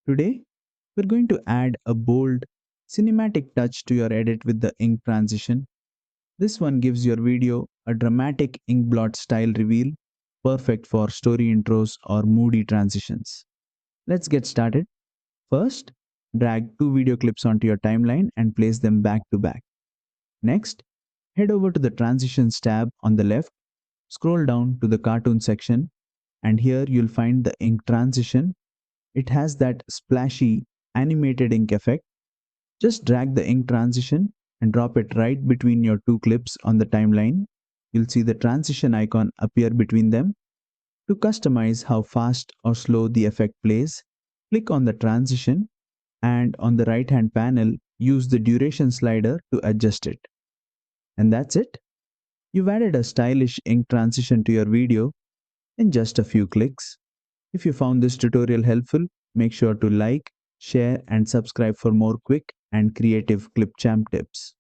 Today, we're going to add a bold, cinematic touch to your edit with the ink transition. This one gives your video a dramatic ink blot style reveal, perfect for story intros or moody transitions. Let's get started. First, drag two video clips onto your timeline and place them back to back. Next, head over to the Transitions tab on the left, scroll down to the cartoon section, and here you'll find the ink transition. It has that splashy animated ink effect. Just drag the ink transition and drop it right between your two clips on the timeline. You'll see the transition icon appear between them. To customize how fast or slow the effect plays, click on the transition and on the right hand panel, use the duration slider to adjust it. And that's it. You've added a stylish ink transition to your video in just a few clicks. If you found this tutorial helpful, make sure to like, share, and subscribe for more quick and creative Clipchamp tips.